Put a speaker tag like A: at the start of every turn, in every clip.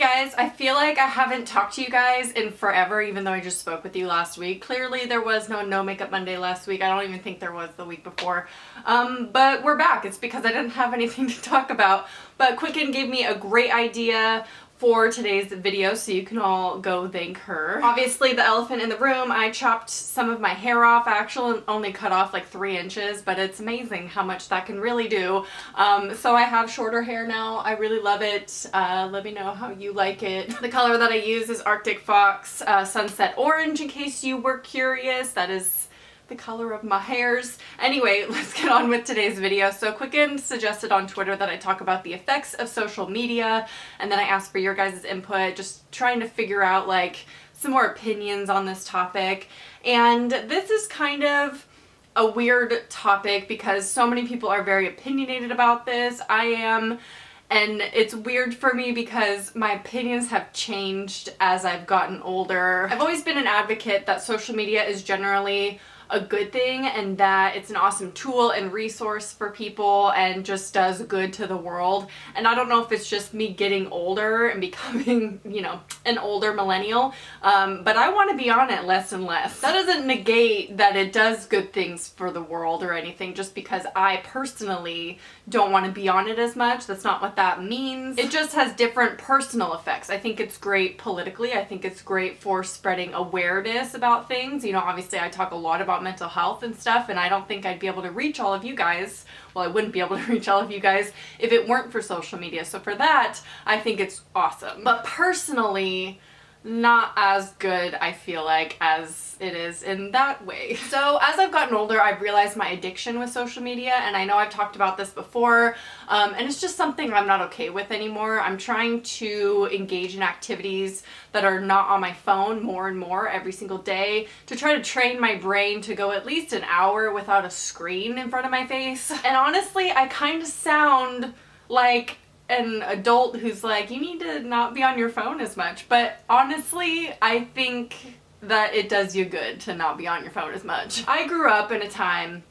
A: guys, I feel like I haven't talked to you guys in forever, even though I just spoke with you last week. Clearly there was no Makeup Monday last week. I don't even think there was the week before. But we're back. It's because I didn't have anything to talk about. But Quicken gave me a great idea for today's video, so you can all go thank her. Obviously, the elephant in the room, I chopped some of my hair off. I actually only cut off like 3 inches, but it's amazing how much that can really do. So I have shorter hair now. I really love it. Let me know how you like it. The color that I use is Arctic Fox Sunset Orange, in case you were curious. That is the color of my hairs. Anyway, let's get on with today's video. So Quicken suggested on Twitter that I talk about the effects of social media, and then I asked for your guys' input, just trying to figure out like some more opinions on this topic. And this is kind of a weird topic because so many people are very opinionated about this. I am. And it's weird for me because my opinions have changed as I've gotten older. I've always been an advocate that social media is generally a good thing and that it's an awesome tool and resource for people and just does good to the world. And I don't know if it's just me getting older and becoming, you know, an older millennial, but I want to be on it less and less. That doesn't negate that it does good things for the world or anything just because I personally don't want to be on it as much. That's not what that means. It just has different personal effects. I think it's great politically. I think it's great for spreading awareness about things. You know, obviously I talk a lot about mental health and stuff, and I don't think I'd be able to reach all of you guys. Well, I wouldn't be able to reach all of you guys if it weren't for social media. So for that, I think it's awesome. But personally, not as good, I feel like, as it is in that way. So as I've gotten older, I've realized my addiction with social media, and I know I've talked about this before, and it's just something I'm not okay with anymore. I'm trying to engage in activities that are not on my phone more and more every single day to try to train my brain to go at least an hour without a screen in front of my face. And honestly, I kind of sound like an adult who's like, you need to not be on your phone as much. But honestly, I think that it does you good to not be on your phone as much. I grew up in a time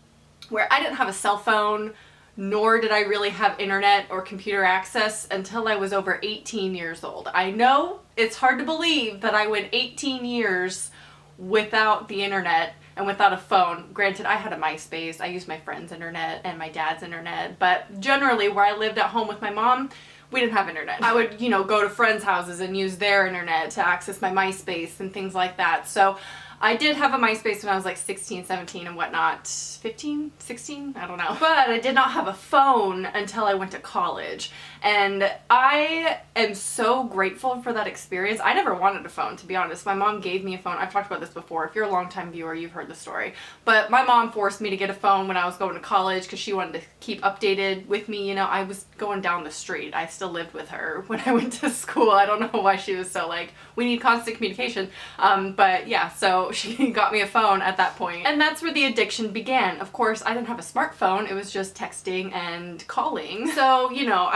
A: where I didn't have a cell phone, nor did I really have internet or computer access until I was over 18 years old. I know it's hard to believe that I went 18 years without the internet and without a phone. Granted, I had a MySpace. I used my friend's internet and my dad's internet, but generally where I lived at home with my mom, we didn't have internet. I would, you know, go to friends' houses and use their internet to access my MySpace and things like that. So I did have a MySpace when I was like 16, 17 and whatnot. 15, 16? I don't know. But I did not have a phone until I went to college. And I am so grateful for that experience. I never wanted a phone, to be honest. My mom gave me a phone. I've talked about this before. If you're a longtime viewer, you've heard the story. But my mom forced me to get a phone when I was going to college because she wanted to keep updated with me. You know, I was going down the street. I still lived with her when I went to school. I don't know why she was so like, we need constant communication. But yeah, so she got me a phone at that point. And that's where the addiction began. Of course, I didn't have a smartphone. It was just texting and calling. So, you know,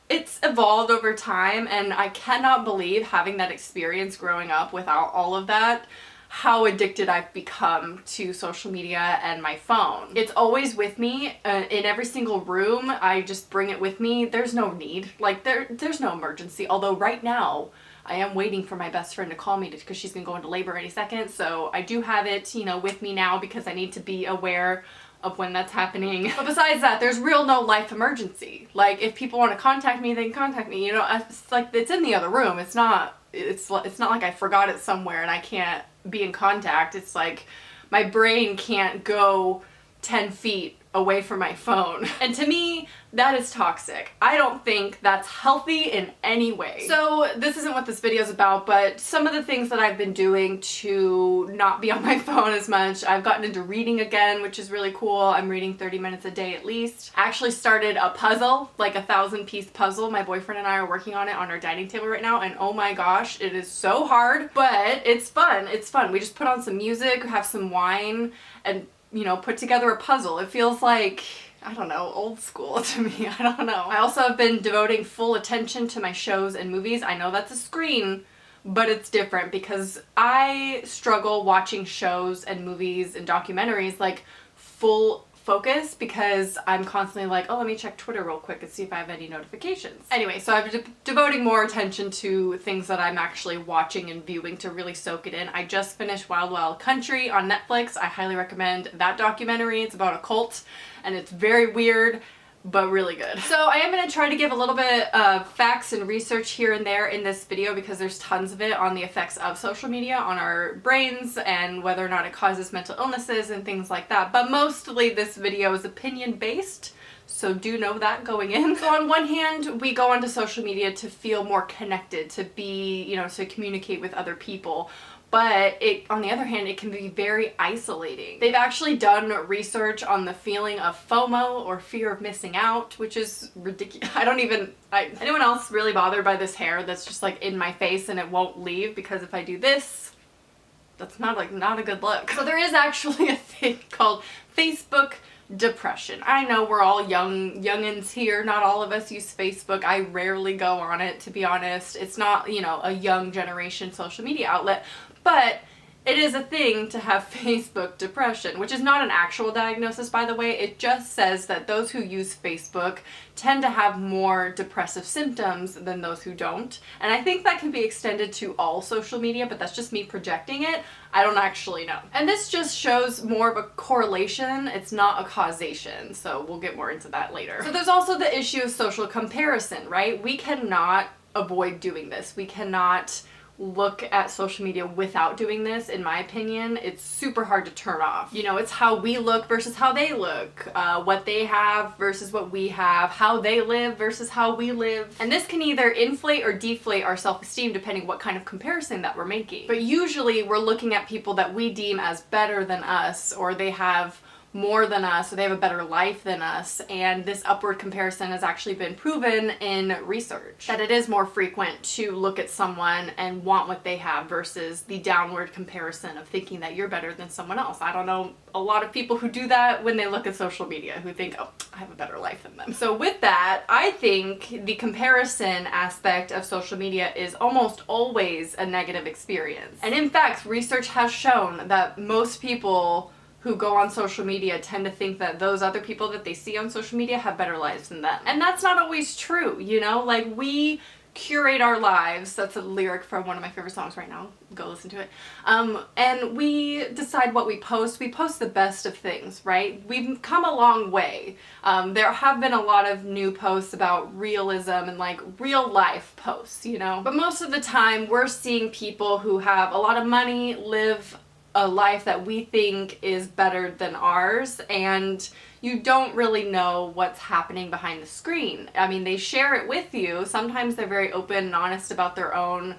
A: it's evolved over time, and I cannot believe, having that experience growing up without all of that, how addicted I've become to social media and my phone. It's always with me in every single room. I just bring it with me. There's no need. Like, there's no emergency. Although right now, I am waiting for my best friend to call me because she's gonna go into labor any second. So I do have it, you know, with me now because I need to be aware of when that's happening. But besides that, there's real no life emergency. Like, if people want to contact me, they can contact me. You know, it's like, it's in the other room. It's not like I forgot it somewhere and I can't be in contact. It's like my brain can't go 10 feet away from my phone. And to me, that is toxic. I don't think that's healthy in any way. So this isn't what this video is about, but some of the things that I've been doing to not be on my phone as much. I've gotten into reading again, which is really cool. I'm reading 30 minutes a day at least. I actually started a puzzle, like a 1,000-piece puzzle. My boyfriend and I are working on it on our dining table right now, and oh my gosh, it is so hard, but it's fun. It's fun. We just put on some music, have some wine, and, you know, put together a puzzle. It feels like, I don't know, old school to me. I don't know. I also have been devoting full attention to my shows and movies. I know that's a screen, but it's different because I struggle watching shows and movies and documentaries like full focus because I'm constantly like, oh, let me check Twitter real quick and see if I have any notifications. Anyway, so I've been devoting more attention to things that I'm actually watching and viewing to really soak it in. I just finished Wild Wild Country on Netflix. I highly recommend that documentary. It's about a cult and it's very weird, but really good. So I am going to try to give a little bit of facts and research here and there in this video because there's tons of it on the effects of social media on our brains and whether or not it causes mental illnesses and things like that. But mostly this video is opinion based, so do know that going in. So on one hand, we go onto social media to feel more connected, to be, you know, to communicate with other people. But on the other hand, it can be very isolating. They've actually done research on the feeling of FOMO, or fear of missing out, which is ridiculous. Anyone else really bothered by this hair that's just like in my face and it won't leave? Because if I do this, that's not a good look. So there is actually a thing called Facebook depression. I know we're all youngins here. Not all of us use Facebook. I rarely go on it, to be honest. It's not, you know, a young generation social media outlet, but it is a thing to have Facebook depression, which is not an actual diagnosis, by the way. It just says that those who use Facebook tend to have more depressive symptoms than those who don't. And I think that can be extended to all social media, but that's just me projecting it. I don't actually know. And this just shows more of a correlation. It's not a causation. So we'll get more into that later. So there's also the issue of social comparison, right? We cannot avoid doing this. We cannot look at social media without doing this, in my opinion. It's super hard to turn off. You know, it's how we look versus how they look, what they have versus what we have, how they live versus how we live. And this can either inflate or deflate our self-esteem depending what kind of comparison that we're making. But usually we're looking at people that we deem as better than us, or they have more than us, or they have a better life than us, and this upward comparison has actually been proven in research that it is more frequent to look at someone and want what they have versus the downward comparison of thinking that you're better than someone else. I don't know a lot of people who do that when they look at social media, who think, oh, I have a better life than them. So with that, I think the comparison aspect of social media is almost always a negative experience. And in fact, research has shown that most people who go on social media tend to think that those other people that they see on social media have better lives than them. And that's not always true, you know? Like, we curate our lives. That's a lyric from one of my favorite songs right now. Go listen to it. And we decide what we post. We post the best of things, right? We've come a long way. There have been a lot of new posts about realism and like real life posts, you know? But most of the time we're seeing people who have a lot of money live a life that we think is better than ours, and you don't really know what's happening behind the screen. I mean, they share it with you. Sometimes they're very open and honest about their own,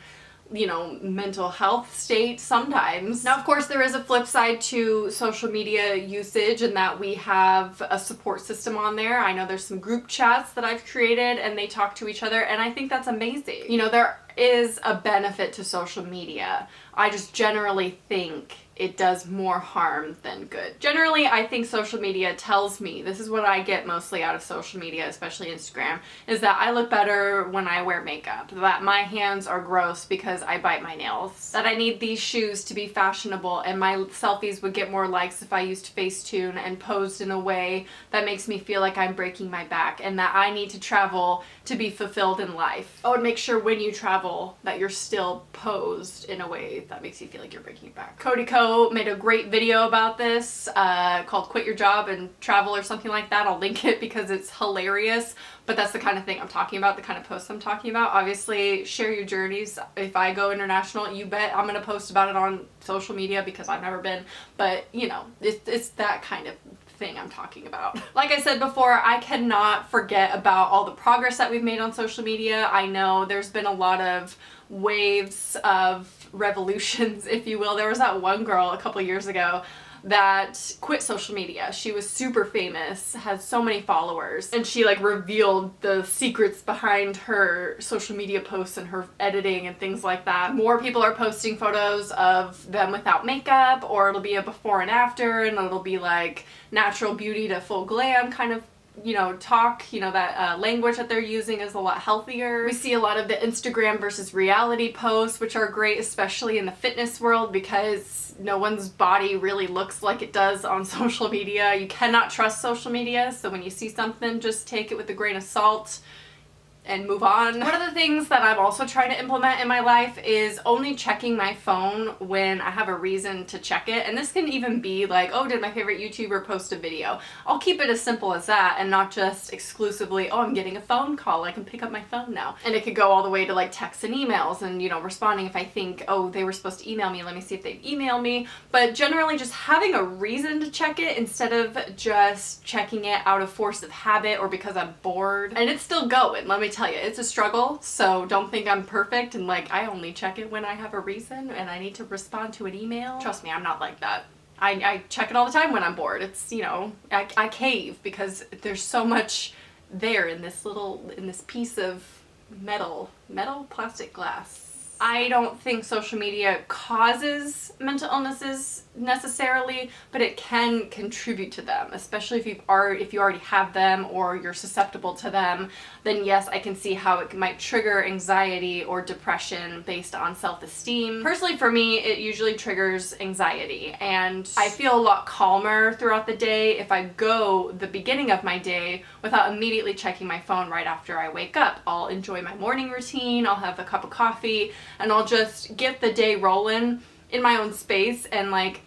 A: you know, mental health state sometimes. Now, of course, there is a flip side to social media usage in that we have a support system on there. I know there's some group chats that I've created and they talk to each other, and I think that's amazing. You know, there is a benefit to social media. I just generally think it does more harm than good. Generally, I think social media tells me, this is what I get mostly out of social media, especially Instagram, is that I look better when I wear makeup, that my hands are gross because I bite my nails, that I need these shoes to be fashionable, and my selfies would get more likes if I used Facetune and posed in a way that makes me feel like I'm breaking my back, and that I need to travel to be fulfilled in life. Oh, and make sure when you travel that you're still posed in a way that makes you feel like you're breaking your back. Cody Co made a great video about this called Quit Your Job and Travel or something like that. I'll link it because it's hilarious, but that's the kind of thing I'm talking about, the kind of posts I'm talking about. Obviously, share your journeys. If I go international, you bet I'm gonna post about it on social media because I've never been, but you know, it's that kind of thing I'm talking about. Like I said before, I cannot forget about all the progress that we've made on social media. I know there's been a lot of waves of revolutions, if you will. There was that one girl a couple years ago that quit social media. She was super famous, had so many followers, and she like revealed the secrets behind her social media posts and her editing and things like that. More people are posting photos of them without makeup, or it'll be a before and after, and it'll be like natural beauty to full glam kind of you know, talk, you know, that language that they're using is a lot healthier. We see a lot of the Instagram versus reality posts, which are great, especially in the fitness world, because no one's body really looks like it does on social media. You cannot trust social media, so when you see something, just take it with a grain of salt and move on. One of the things that I'm also trying to implement in my life is only checking my phone when I have a reason to check it. And this can even be like, oh, did my favorite YouTuber post a video? I'll keep it as simple as that and not just exclusively, oh, I'm getting a phone call, I can pick up my phone now. And it could go all the way to like texts and emails and, you know, responding if I think, oh, they were supposed to email me, let me see if they've emailed me. But generally just having a reason to check it instead of just checking it out of force of habit or because I'm bored. And it's still going, let me tell you, it's a struggle, so don't think I'm perfect and like I only check it when I have a reason and I need to respond to an email. Trust me, I'm not like that. I check it all the time when I'm bored. It's, you know, I cave because there's so much there in this piece of plastic glass. I don't think social media causes mental illnesses necessarily, but it can contribute to them, especially if you already have them or you're susceptible to them. Then yes, I can see how it might trigger anxiety or depression based on self-esteem. Personally, for me, it usually triggers anxiety, and I feel a lot calmer throughout the day if I go the beginning of my day without immediately checking my phone right after I wake up. I'll enjoy my morning routine, I'll have a cup of coffee, and I'll just get the day rolling in my own space and, like,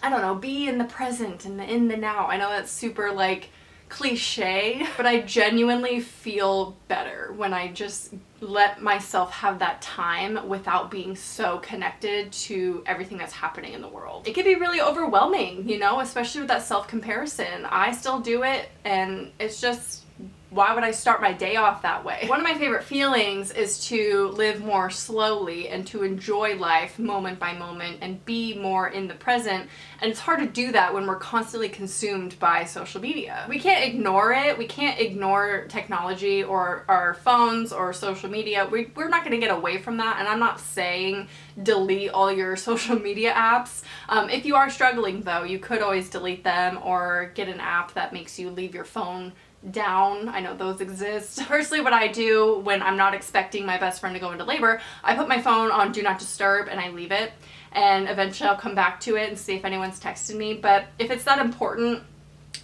A: I don't know, be in the present and in the now. I know that's super like cliche, but I genuinely feel better when I just let myself have that time without being so connected to everything that's happening in the world. It can be really overwhelming, you know, especially with that self-comparison. I still do it, and it's just, why would I start my day off that way? One of my favorite feelings is to live more slowly and to enjoy life moment by moment and be more in the present. And it's hard to do that when we're constantly consumed by social media. We can't ignore it. We can't ignore technology or our phones or social media. We're not gonna get away from that. And I'm not saying delete all your social media apps. If you are struggling though, you could always delete them or get an app that makes you leave your phone down. I know those exist. Personally, what I do when I'm not expecting my best friend to go into labor, I put my phone on do not disturb and I leave it, and eventually I'll come back to it and see if anyone's texted me. But if it's that important,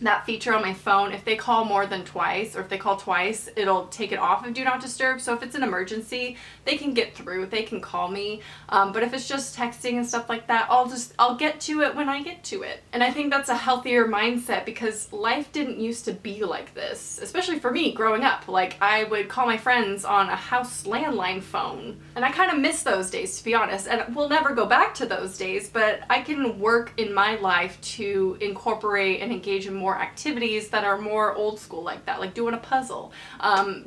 A: that feature on my phone, if they call more than twice or if they call twice, it'll take it off of do not disturb. So if it's an emergency, they can get through, they can call me. But if it's just texting and stuff like that, I'll get to it when I get to it. And I think that's a healthier mindset because life didn't used to be like this, especially for me growing up. Like, I would call my friends on a house landline phone, and I kind of miss those days, to be honest. And we'll never go back to those days, but I can work in my life to incorporate and engage in more activities that are more old school like that, like doing a puzzle.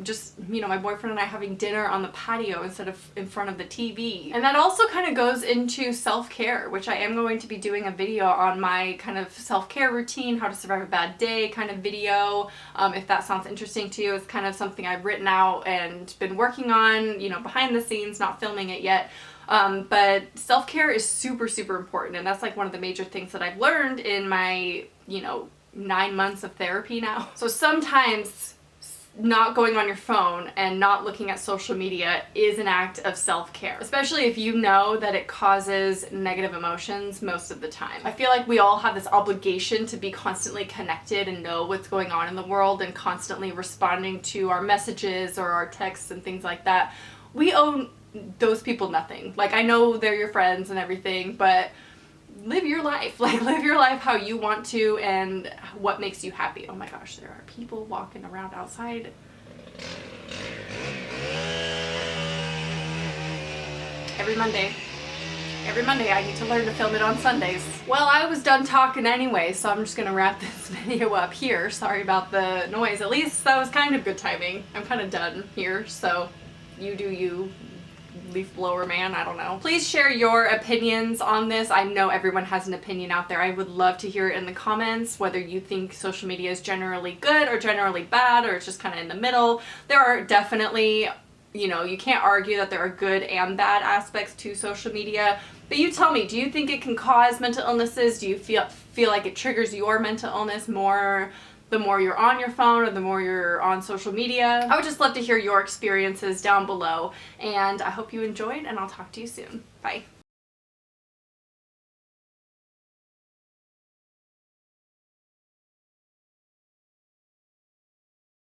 A: Just, you know, my boyfriend and I having dinner on the patio instead of in front of the TV. And that also kind of goes into self-care, which I am going to be doing a video on my kind of self-care routine, how to survive a bad day kind of video. If that sounds interesting to you, it's kind of something I've written out and been working on, you know, behind the scenes, not filming it yet. But self-care is super, super important. And that's like one of the major things that I've learned in my, you know, 9 months of therapy now. So sometimes not going on your phone and not looking at social media is an act of self-care, especially if you know that it causes negative emotions most of the time. I feel like we all have this obligation to be constantly connected and know what's going on in the world and constantly responding to our messages or our texts and things like that. We owe those people nothing. Like, I know they're your friends and everything, but live your life. Like, live your life how you want to and what makes you happy. Oh my gosh, there are people walking around outside. Every Monday I need to learn to film it on Sundays. Well, I was done talking anyway, so I'm just gonna wrap this video up here. Sorry about the noise. At least that was kind of good timing. I'm kind of done here, so you do you, leaf blower man, I don't know. Please share your opinions on this. I know everyone has an opinion out there. I would love to hear it in the comments, whether you think social media is generally good or generally bad, or it's just kind of in the middle. There are definitely, you know, you can't argue that there are good and bad aspects to social media. But you tell me, do you think it can cause mental illnesses? Do you feel like it triggers your mental illness more the more you're on your phone or the more you're on social media. I would just love to hear your experiences down below, and I hope you enjoyed, and I'll talk to you soon. Bye.